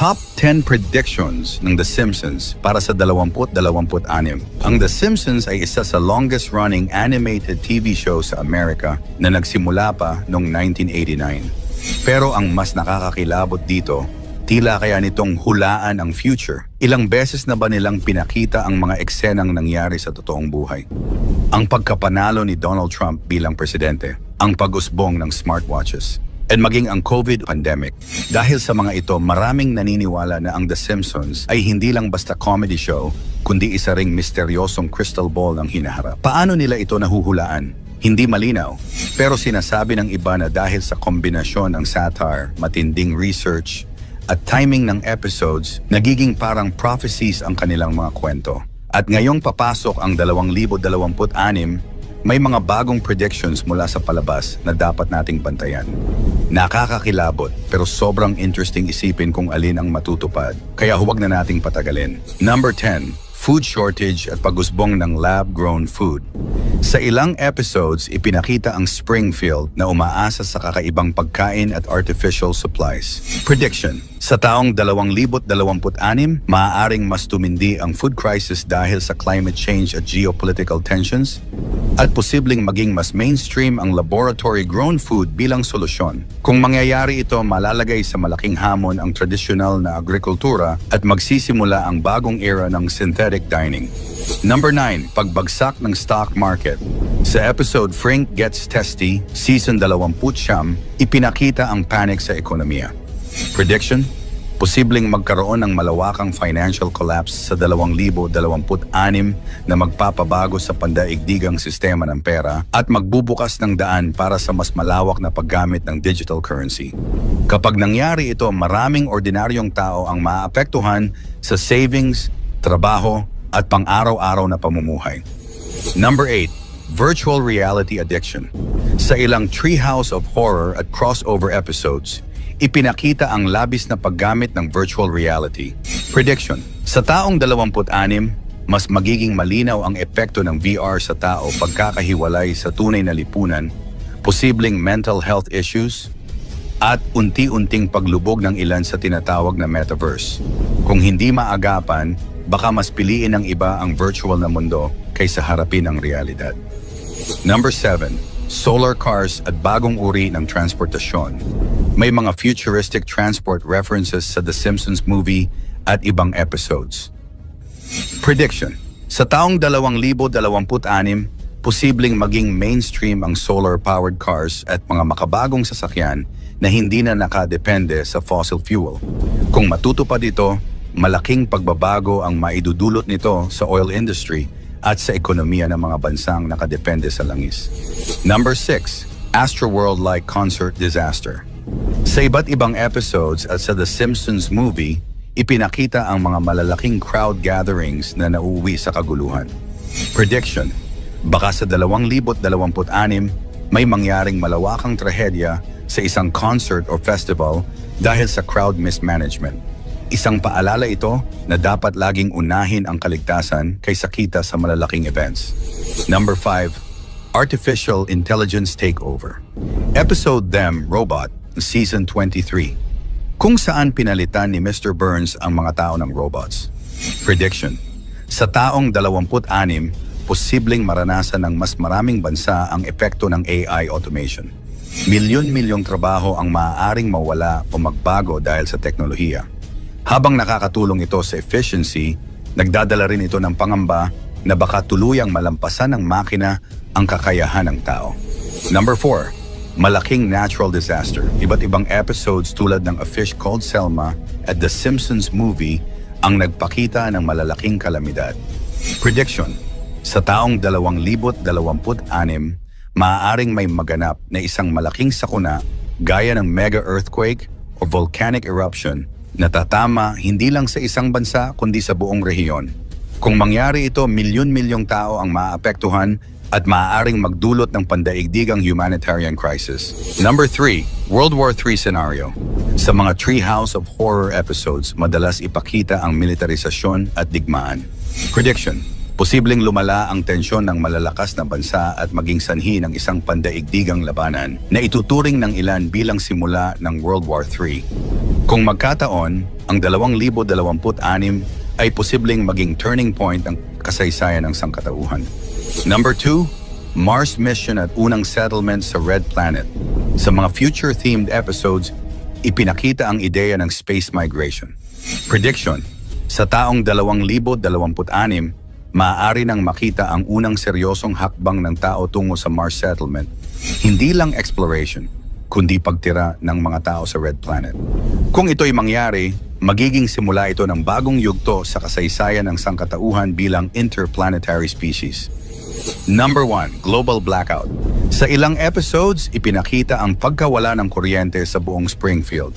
Top 10 predictions ng The Simpsons para sa 2026. Ang The Simpsons ay isa sa longest-running animated TV show sa Amerika na nagsimula pa noong 1989. Pero ang mas nakakakilabot dito, tila kaya nitong hulaan ang future. Ilang beses na ba nilang pinakita ang mga eksenang nangyari sa totoong buhay? Ang pagkapanalo ni Donald Trump bilang presidente, ang pag-usbong ng smartwatches, at maging ang COVID pandemic. Dahil sa mga ito, maraming naniniwala na ang The Simpsons ay hindi lang basta comedy show, kundi isa ring misteryosong crystal ball ng hinaharap. Paano nila ito nahuhulaan? Hindi malinaw. Pero sinasabi ng iba na dahil sa kombinasyon ng satire, matinding research, at timing ng episodes, nagiging parang prophecies ang kanilang mga kwento. At ngayong papasok ang 2026, may mga bagong predictions mula sa palabas na dapat nating bantayan. Nakakakilabot pero sobrang interesting isipin kung alin ang matutupad, kaya huwag na nating patagalin. Number 10. Food shortage at pag-usbong ng lab-grown food. Sa ilang episodes, ipinakita ang Springfield na umaasa sa kakaibang pagkain at artificial supplies. Prediction. Sa taong 2026, maaaring mas tumindi ang food crisis dahil sa climate change at geopolitical tensions, at posibleng maging mas mainstream ang laboratory-grown food bilang solusyon. Kung mangyayari ito, malalagay sa malaking hamon ang tradisyonal na agrikultura at magsisimula ang bagong era ng synthetic dining. Number 9. Pagbagsak ng stock market. Sa episode Frank Gets Testy, Season 20, ipinakita ang panic sa ekonomiya. Prediction? Posibleng magkaroon ng malawakang financial collapse sa 2026 na magpapabago sa pandaigdigang sistema ng pera at magbubukas ng daan para sa mas malawak na paggamit ng digital currency. Kapag nangyari ito, maraming ordinaryong tao ang maapektuhan sa savings, trabaho, at pang-araw-araw na pamumuhay. Number 8. Virtual reality addiction. Sa ilang Treehouse of Horror at crossover episodes, ipinakita ang labis na paggamit ng virtual reality. Prediction. Sa taong 26, mas magiging malinaw ang epekto ng VR sa tao pagkakahiwalay sa tunay na lipunan, posibleng mental health issues, at unti-unting paglubog ng ilan sa tinatawag na metaverse. Kung hindi maagapan, baka mas piliin ng iba ang virtual na mundo kaysa harapin ang realidad. Number 7. Solar cars at bagong uri ng transportasyon. May mga futuristic transport references sa The Simpsons movie at ibang episodes. Prediction. Sa taong 2026, posibleng maging mainstream ang solar-powered cars at mga makabagong sasakyan na hindi na nakadepende sa fossil fuel. Kung matutupad ito, malaking pagbabago ang maidudulot nito sa oil industry at sa ekonomiya ng mga bansang nakadepende sa langis. Number 6. Astroworld-like concert disaster. Sa iba't ibang episodes at sa The Simpsons movie, ipinakita ang mga malalaking crowd gatherings na nauuwi sa kaguluhan. Prediction. Baka sa 2026, may mangyaring malawakang trahedya sa isang concert or festival dahil sa crowd mismanagement. Isang paalala ito na dapat laging unahin ang kaligtasan kaysa kita sa malalaking events. Number 5. Artificial Intelligence Takeover. Episode Them, Robot, Season 23. Kung saan pinalitan ni Mr. Burns ang mga tao ng robots. Prediction. Sa taong 26, posibleng maranasan ng mas maraming bansa ang epekto ng AI automation. Milyon-milyong trabaho ang maaaring mawala o magbago dahil sa teknolohiya. Habang nakakatulong ito sa efficiency, nagdadala rin ito ng pangamba na baka tuluyang malampasan ng makina ang kakayahan ng tao. Number 4. Malaking natural disaster. Iba't ibang episodes tulad ng A Fish Called Selma at The Simpsons movie ang nagpakita ng malalaking kalamidad. Prediction. Sa taong 2026, maaaring may maganap na isang malaking sakuna gaya ng mega earthquake o volcanic eruption na tatama hindi lang sa isang bansa kundi sa buong rehiyon. Kung mangyari ito, milyon-milyong tao ang maapektuhan at maaaring magdulot ng pandaigdigang humanitarian crisis. Number 3. World War III scenario. Sa mga Treehouse of Horror episodes, madalas ipakita ang militarisasyon at digmaan. Prediction. Posibleng lumala ang tensyon ng malalakas na bansa at maging sanhi ng isang pandaigdigang labanan na ituturing ng ilan bilang simula ng World War III. Kung magkataon, ang 2026 ay posibleng maging turning point ng kasaysayan ng sangkatauhan. Number 2, Mars mission at unang settlement sa Red Planet. Sa mga future-themed episodes, ipinakita ang ideya ng space migration. Prediction, sa taong 2026, maaari nang makita ang unang seryosong hakbang ng tao tungo sa Mars settlement. Hindi lang exploration, kundi pagtira ng mga tao sa Red Planet. Kung ito'y mangyari, magiging simula ito ng bagong yugto sa kasaysayan ng sangkatauhan bilang interplanetary species. Number 1, Global Blackout. Sa ilang episodes, ipinakita ang pagkawala ng kuryente sa buong Springfield.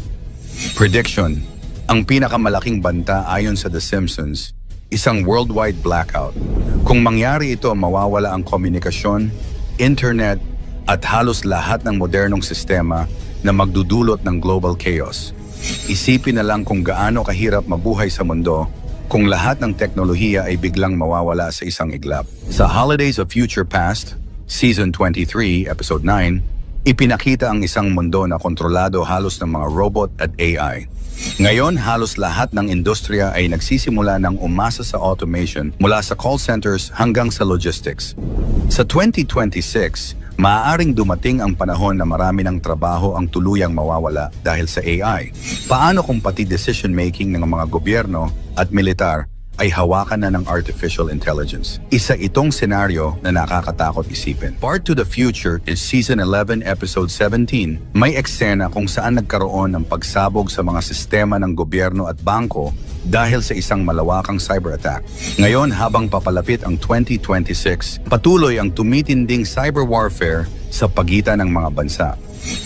Prediction, ang pinakamalaking banta ayon sa The Simpsons, isang worldwide blackout. Kung mangyari ito, mawawala ang komunikasyon, internet, at halos lahat ng modernong sistema na magdudulot ng global chaos. Isipin na lang kung gaano kahirap mabuhay sa mundo kung lahat ng teknolohiya ay biglang mawawala sa isang iglap. Sa Holidays of Future Past, Season 23, Episode 9, ipinakita ang isang mundo na kontrolado halos ng mga robot at AI. Ngayon, halos lahat ng industriya ay nagsisimula ng umasa sa automation mula sa call centers hanggang sa logistics. Sa 2026, maaaring dumating ang panahon na marami ng trabaho ang tuluyang mawawala dahil sa AI. Paano kung pati decision-making ng mga gobyerno at militar ay hawakan na ng artificial intelligence? Isa itong senaryo na nakakatakot isipin. Part to the Future is Season 11, Episode 17. May eksena kung saan nagkaroon ng pagsabog sa mga sistema ng gobyerno at bangko dahil sa isang malawakang cyber attack. Ngayon, habang papalapit ang 2026, patuloy ang tumitinding cyber warfare sa pagitan ng mga bansa.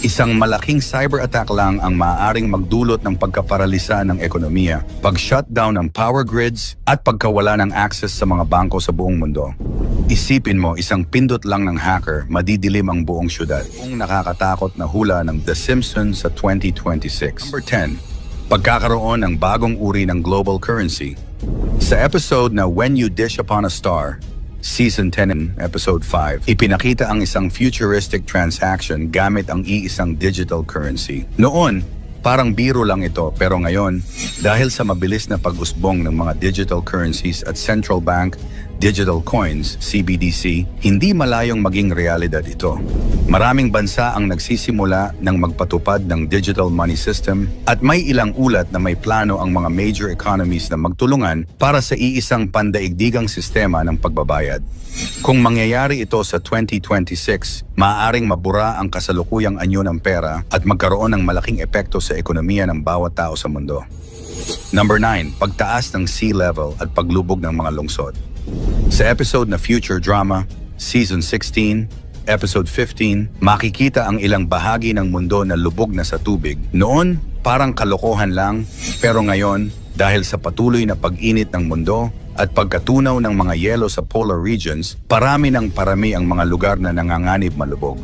Isang malaking cyber attack lang ang maaaring magdulot ng pagkaparalisa ng ekonomiya, pag-shutdown ng power grids, at pagkawala ng access sa mga bangko sa buong mundo. Isipin mo, isang pindot lang ng hacker, madidilim ang buong syudad. Kung nakakatakot na hula ng The Simpsons sa 2026. Number 10, pagkakaroon ng bagong uri ng global currency. Sa episode na When You Dish Upon a Star, Season 10, Episode 5, ipinakita ang isang futuristic transaction gamit ang iisang digital currency. Noon, parang biro lang ito, pero ngayon, dahil sa mabilis na pag-usbong ng mga digital currencies at central bank digital coins, CBDC, hindi malayong maging realidad ito. Maraming bansa ang nagsisimula ng magpatupad ng digital money system at may ilang ulat na may plano ang mga major economies na magtulungan para sa iisang pandaigdigang sistema ng pagbabayad. Kung mangyayari ito sa 2026, maaaring mabura ang kasalukuyang anyo ng pera at magkaroon ng malaking epekto sa ekonomiya ng bawat tao sa mundo. Number 9, pagtaas ng sea level at paglubog ng mga lungsod. Sa episode na Future Drama, Season 16, Episode 15, makikita ang ilang bahagi ng mundo na lubog na sa tubig. Noon, parang kalokohan lang, pero ngayon, dahil sa patuloy na pag-init ng mundo at pagkatunaw ng mga yelo sa polar regions, parami ng parami ang mga lugar na nanganganib malubog.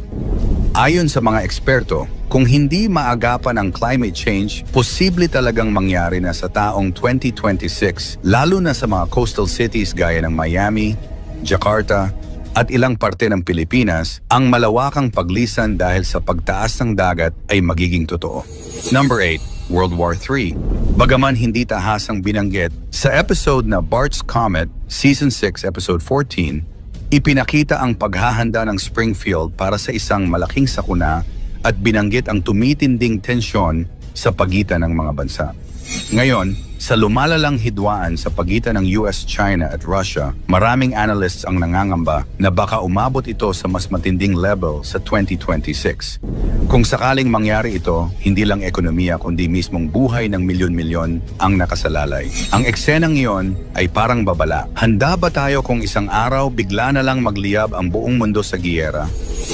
Ayon sa mga eksperto, kung hindi maagapan ang climate change, posible talagang mangyari na sa taong 2026, lalo na sa mga coastal cities gaya ng Miami, Jakarta, at ilang parte ng Pilipinas, ang malawakang paglisan dahil sa pagtaas ng dagat ay magiging totoo. Number 8, World War III. Bagaman hindi tahasang binanggit, sa episode na Bart's Comet, Season 6, Episode 14, ipinakita ang paghahanda ng Springfield para sa isang malaking sakuna at binanggit ang tumitinding tensyon sa pagitan ng mga bansa. Ngayon, sa lumalalang hidwaan sa pagitan ng US, China at Russia, maraming analysts ang nangangamba na baka umabot ito sa mas matinding level sa 2026. Kung sakaling mangyari ito, hindi lang ekonomiya kundi mismong buhay ng milyon-milyon ang nakasalalay. Ang eksenang iyon ay parang babala. Handa ba tayo kung isang araw bigla na lang magliyab ang buong mundo sa giyera?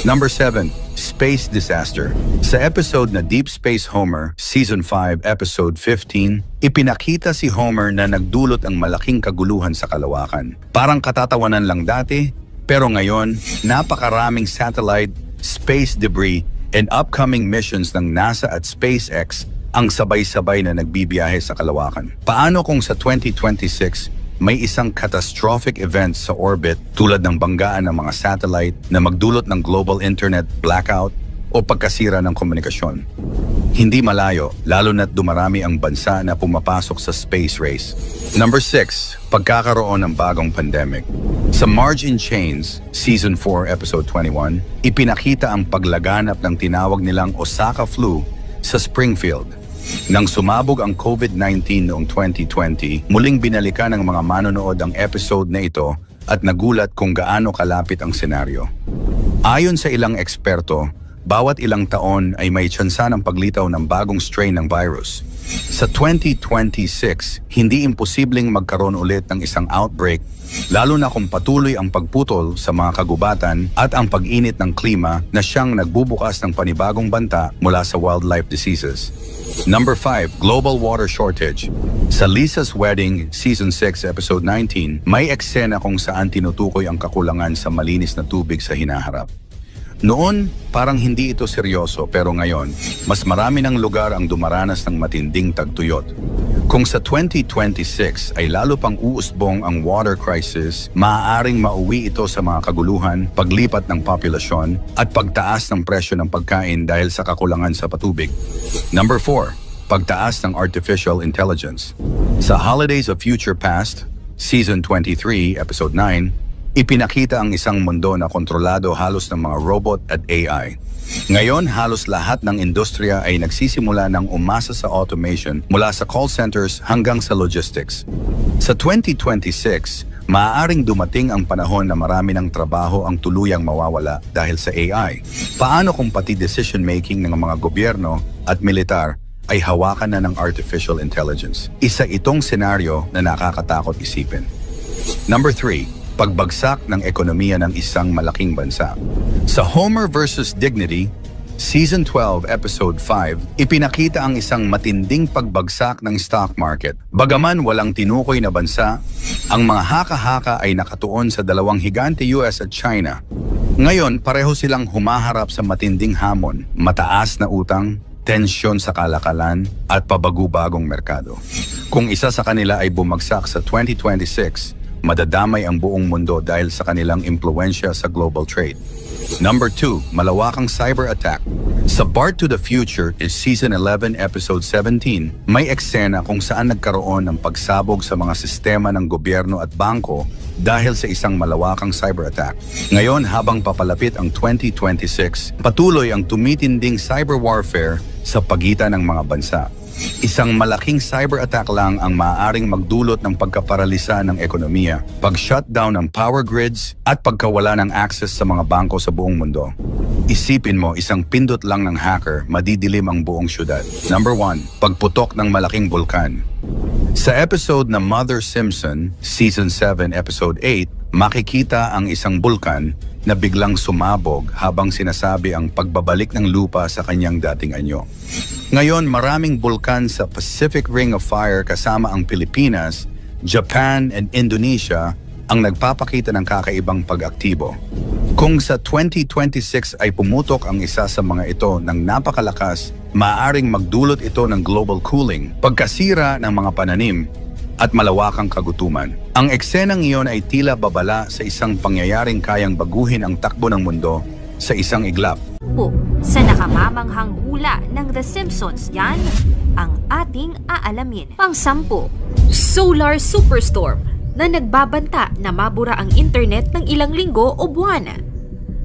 Number 7, Space Disaster. Sa episode na Deep Space Homer, Season 5, Episode 15, ipinakita si Homer na nagdulot ang malaking kaguluhan sa kalawakan. Parang katatawanan lang dati, pero ngayon, napakaraming satellite, space debris, and upcoming missions ng NASA at SpaceX ang sabay-sabay na nagbibiyahe sa kalawakan. Paano kung sa 2026, may isang catastrophic event sa orbit tulad ng banggaan ng mga satellite na magdulot ng global internet blackout o pagkasira ng komunikasyon. Hindi malayo, lalo na't dumarami ang bansa na pumapasok sa space race. Number 6, pagkakaroon ng bagong pandemic. Sa Marge in Chains, Season 4, Episode 21, ipinakita ang paglaganap ng tinawag nilang Osaka flu sa Springfield. Nang sumabog ang COVID-19 noong 2020, muling binalikan ng mga manonood ang episode na ito at nagulat kung gaano kalapit ang senaryo. Ayon sa ilang eksperto, bawat ilang taon ay may tsansa ng paglitaw ng bagong strain ng virus. Sa 2026, hindi imposibleng magkaroon ulit ng isang outbreak, lalo na kung patuloy ang pagputol sa mga kagubatan at ang pag-init ng klima na siyang nagbubukas ng panibagong banta mula sa wildlife diseases. Number 5, global water shortage. Sa Lisa's Wedding, Season 6, Episode 19, may eksena kung saan tinutukoy ang kakulangan sa malinis na tubig sa hinaharap. Noon, parang hindi ito seryoso pero ngayon, mas marami ng lugar ang dumaranas ng matinding tagtuyot. Kung sa 2026 ay lalo pang uusbong ang water crisis, maaaring mauwi ito sa mga kaguluhan, paglipat ng populasyon, at pagtaas ng presyo ng pagkain dahil sa kakulangan sa patubig. Number 4, pagtaas ng artificial intelligence. Sa Holidays of Future Past, Season 23, Episode 9, ipinakita ang isang mundo na kontrolado halos ng mga robot at AI. Ngayon, halos lahat ng industriya ay nagsisimula ng umasa sa automation mula sa call centers hanggang sa logistics. Sa 2026, maaaring dumating ang panahon na marami ng trabaho ang tuluyang mawawala dahil sa AI. Paano kung pati decision-making ng mga gobyerno at militar ay hawakan na ng artificial intelligence? Isa itong senaryo na nakakatakot isipin. Number 3, pagbagsak ng ekonomiya ng isang malaking bansa. Sa Homer vs. Dignity, Season 12, Episode 5, ipinakita ang isang matinding pagbagsak ng stock market. Bagaman walang tinukoy na bansa, ang mga haka-haka ay nakatuon sa dalawang higante US at China. Ngayon, pareho silang humaharap sa matinding hamon, mataas na utang, tensyon sa kalakalan, at pabago-bagong merkado. Kung isa sa kanila ay bumagsak sa 2026, madadamay ang buong mundo dahil sa kanilang impluensya sa global trade. Number 2, malawakang cyber attack. Sa Bart to the Future is Season 11, Episode 17, may eksena kung saan nagkaroon ng pagsabog sa mga sistema ng gobyerno at bangko dahil sa isang malawakang cyber attack. Ngayon, habang papalapit ang 2026, patuloy ang tumitinding cyber warfare sa pagitan ng mga bansa. Isang malaking cyber attack lang ang maaaring magdulot ng pagkaparalisa ng ekonomiya, pag-shutdown ng power grids, at pagkawala ng access sa mga bangko sa buong mundo. Isipin mo, isang pindot lang ng hacker, madidilim ang buong syudad. Number 1, pagputok ng malaking bulkan. Sa episode na Mother Simpson, Season 7, Episode 8, makikita ang isang bulkan na biglang sumabog habang sinasabi ang pagbabalik ng lupa sa kanyang dating anyo. Ngayon, maraming bulkan sa Pacific Ring of Fire kasama ang Pilipinas, Japan, and Indonesia ang nagpapakita ng kakaibang pag-aktibo. Kung sa 2026 ay pumutok ang isa sa mga ito ng napakalakas, maaaring magdulot ito ng global cooling, pagkasira ng mga pananim, at malawakang kagutuman. Ang eksenang iyon ay tila babala sa isang pangyayaring kayang baguhin ang takbo ng mundo sa isang iglap. Sa nakamamanghang hula ng The Simpsons, yan ang ating aalamin. Pang-10, Solar Superstorm na nagbabanta na mabura ang internet ng ilang linggo o buwan.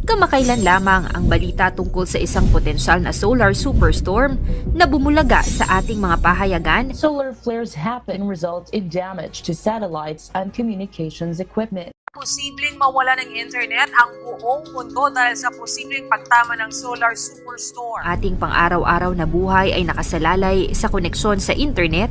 Kamakailan lamang ang balita tungkol sa isang potensyal na solar superstorm na bumulaga sa ating mga pahayagan. Solar flares happen result in damage to satellites and communications equipment. Posibleng mawala ng internet ang buong mundo dahil sa posibleng pagtama ng solar superstorm. Ating pang-araw-araw na buhay ay nakasalalay sa koneksyon sa internet.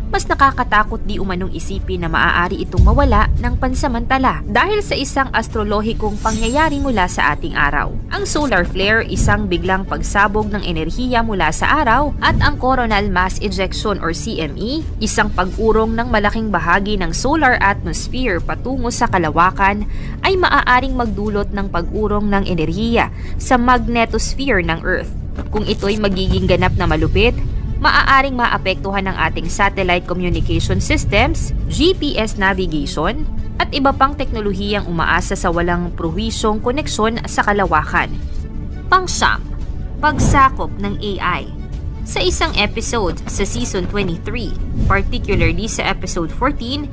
Mas nakakatakot di umanong isipin na maaari itong mawala ng pansamantala dahil sa isang astrolohikong pangyayari mula sa ating araw. Ang solar flare, isang biglang pagsabog ng enerhiya mula sa araw, at ang coronal mass ejection or CME, isang pag-urong ng malaking bahagi ng solar atmosphere patungo sa kalawakan, ay maaaring magdulot ng pag-urong ng enerhiya sa magnetosphere ng Earth. Kung ito'y magiging ganap na malupit, maaaring maapektuhan ng ating satellite communication systems, GPS navigation, at iba pang teknolohiyang umaasa sa walang prohisyong koneksyon sa kalawakan. Pang-siyam, pagsakop ng AI. Sa isang episode sa Season 23, particularly sa Episode 14,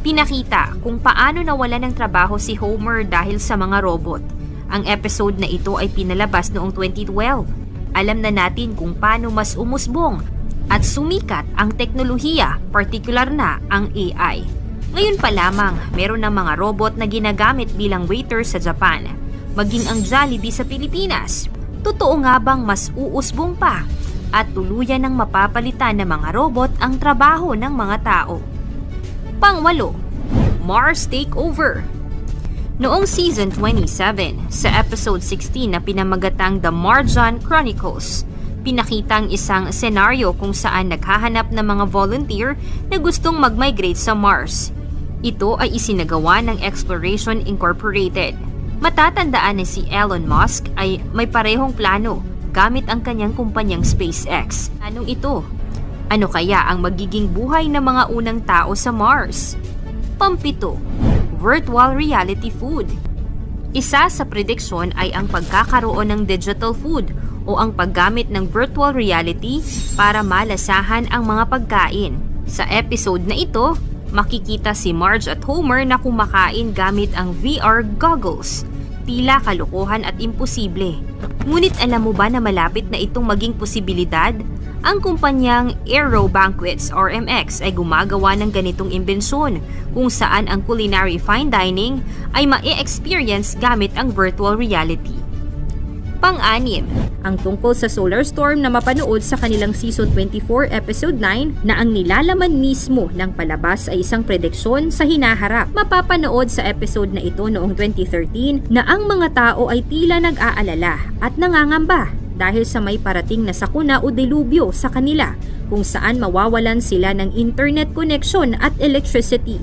pinakita kung paano nawala ng trabaho si Homer dahil sa mga robot. Ang episode na ito ay pinalabas noong 2012. Alam na natin kung paano mas umusbong at sumikat ang teknolohiya, partikular na ang AI. Ngayon pa lamang, meron ng mga robot na ginagamit bilang waiter sa Japan, maging ang Jollibee sa Pilipinas. Totoo nga bang mas uusbong pa at tuluyan ng mapapalitan ng mga robot ang trabaho ng mga tao? Pang-walo, Mars Takeover. Noong Season 27, sa Episode 16 na pinamagatang The Marjan Chronicles, pinakitang isang senaryo kung saan naghahanap ng mga volunteer na gustong mag-migrate sa Mars. Ito ay isinagawa ng Exploration Incorporated. Matatandaan na si Elon Musk ay may parehong plano gamit ang kanyang kumpanyang SpaceX. Anong ito? Ano kaya ang magiging buhay ng mga unang tao sa Mars? Pampito, virtual reality food. Isa sa prediksyon ay ang pagkakaroon ng digital food o ang paggamit ng virtual reality para malasahan ang mga pagkain. Sa episode na ito, makikita si Marge at Homer na kumakain gamit ang VR goggles. Tila kalokohan at imposible. Ngunit alam mo ba na malapit na itong maging posibilidad? Ang kumpanyang Aero Banquets or MX ay gumagawa ng ganitong imbensyon kung saan ang culinary fine dining ay ma-experience gamit ang virtual reality. Pang-anim, ang tungkol sa solar storm na mapanood sa kanilang Season 24 Episode 9 na ang nilalaman mismo ng palabas ay isang prediksyon sa hinaharap. Mapapanood sa episode na ito noong 2013 na ang mga tao ay tila nag-aalala at nangangamba dahil sa may parating na sakuna o delubyo sa kanila kung saan mawawalan sila ng internet connection at electricity.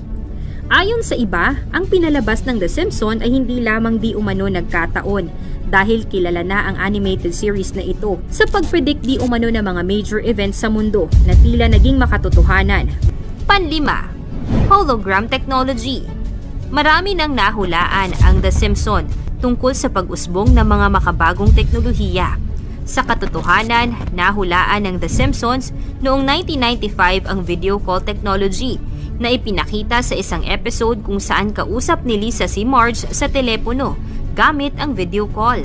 Ayon sa iba, ang pinalabas ng The Simpsons ay hindi lamang di umano nagkataon dahil kilala na ang animated series na ito sa pag-predict di umano ng mga major events sa mundo na tila naging makatotohanan. Panlima, hologram technology. Marami nang nahulaan ang The Simpsons tungkol sa pag-usbong ng mga makabagong teknolohiya. Sa katotohanan, nahulaan ng The Simpsons noong 1995 ang video call technology na ipinakita sa isang episode kung saan kausap ni Lisa si Marge sa telepono gamit ang video call.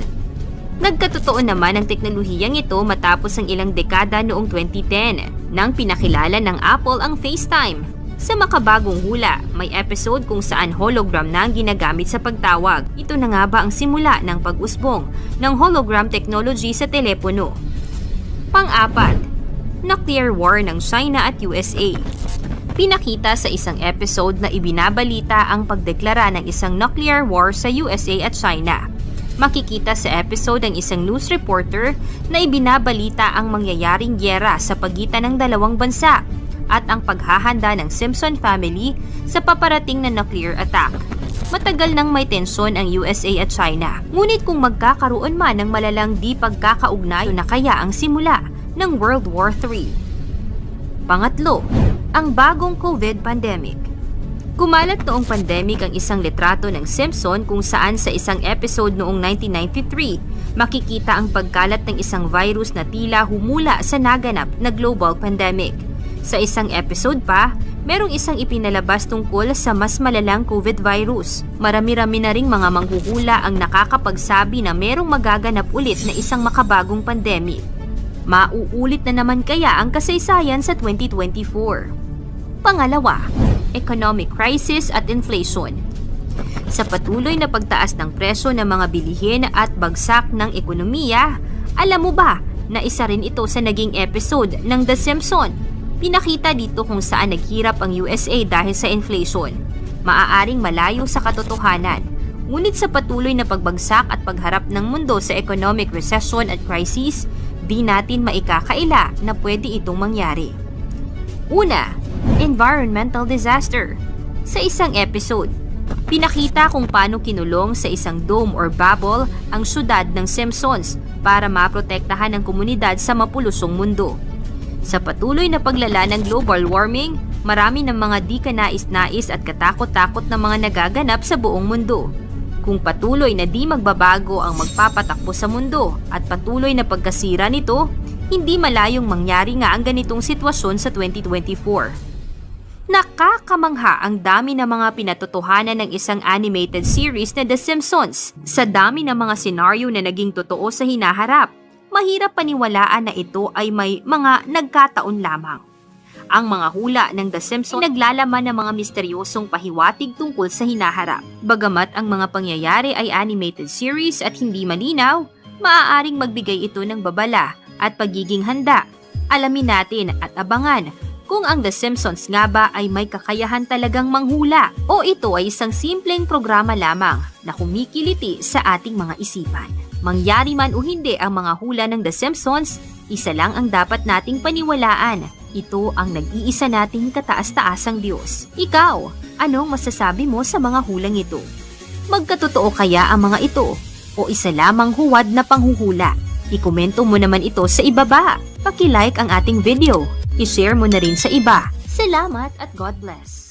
Nagkatotoo naman ang teknolohiyang ito matapos ang ilang dekada noong 2010 nang pinakilala ng Apple ang FaceTime. Sa makabagong hula, may episode kung saan hologram na ang ginagamit sa pagtawag. Ito na nga ba ang simula ng pag-usbong ng hologram technology sa telepono? Pang-apat, nuclear war ng China at USA. Pinakita sa isang episode na ibinabalita ang pagdeklara ng isang nuclear war sa USA at China. Makikita sa episode ang isang news reporter na ibinabalita ang mangyayaring gyera sa pagitan ng dalawang bansa at ang paghahanda ng Simpson family sa paparating na nuclear attack. Matagal nang may tensyon ang USA at China. Ngunit kung magkakaroon man ng malalang di pagkakaugnay, na kaya ang simula ng World War III. Pangatlo, ang bagong COVID pandemic. Kumalat noong pandemic ang isang litrato ng Simpson kung saan sa isang episode noong 1993, makikita ang pagkalat ng isang virus na tila humula sa naganap na global pandemic. Sa isang episode pa, merong isang ipinalabas tungkol sa mas malalang COVID virus. Marami-rami na ring mga manghuhula ang nakakapagsabi na merong magaganap ulit na isang makabagong pandemic. Mauulit na naman kaya ang kasaysayan sa 2024? Pangalawa, economic crisis at inflation. Sa patuloy na pagtaas ng presyo ng mga bilihin at bagsak ng ekonomiya, alam mo ba na isa rin ito sa naging episode ng The Simpsons? Pinakita dito kung saan naghirap ang USA dahil sa inflation. Maaaring malayo sa katotohanan. Ngunit sa patuloy na pagbagsak at pagharap ng mundo sa economic recession at crisis, di natin maikakaila na pwede itong mangyari. Una, environmental disaster. Sa isang episode, pinakita kung paano kinulong sa isang dome or bubble ang syudad ng Simpsons para maprotektahan ang komunidad sa mapulusong mundo. Sa patuloy na paglala ng global warming, marami ng mga di kanais-nais at katakot-takot na mga nagaganap sa buong mundo. Kung patuloy na di magbabago ang magpapatakbo sa mundo at patuloy na pagkasira nito, hindi malayong mangyari nga ang ganitong sitwasyon sa 2024. Nakakamangha ang dami ng mga pinatotohanan ng isang animated series na The Simpsons. Sa dami ng mga senaryo na naging totoo sa hinaharap, mahirap paniwalaan na ito ay may mga nagkataon lamang. Ang mga hula ng The Simpsons ay naglalaman ng mga misteryosong pahiwatig tungkol sa hinaharap. Bagamat ang mga pangyayari ay animated series at hindi malinaw, maaaring magbigay ito ng babala at pagiging handa. Alamin natin at abangan kung ang The Simpsons nga ba ay may kakayahan talagang manghula o ito ay isang simpleng programa lamang na kumikiliti sa ating mga isipan. Mangyari man o hindi ang mga hula ng The Simpsons, isa lang ang dapat nating paniwalaan. Ito ang nag-iisa nating kataas-taasang Diyos. Ikaw, anong masasabi mo sa mga hulang ito? Magkatotoo kaya ang mga ito o isa lamang huwad na panghuhula? Ikomento mo naman ito sa ibaba. Paki-like ang ating video. I-share mo na rin sa iba. Salamat at God bless.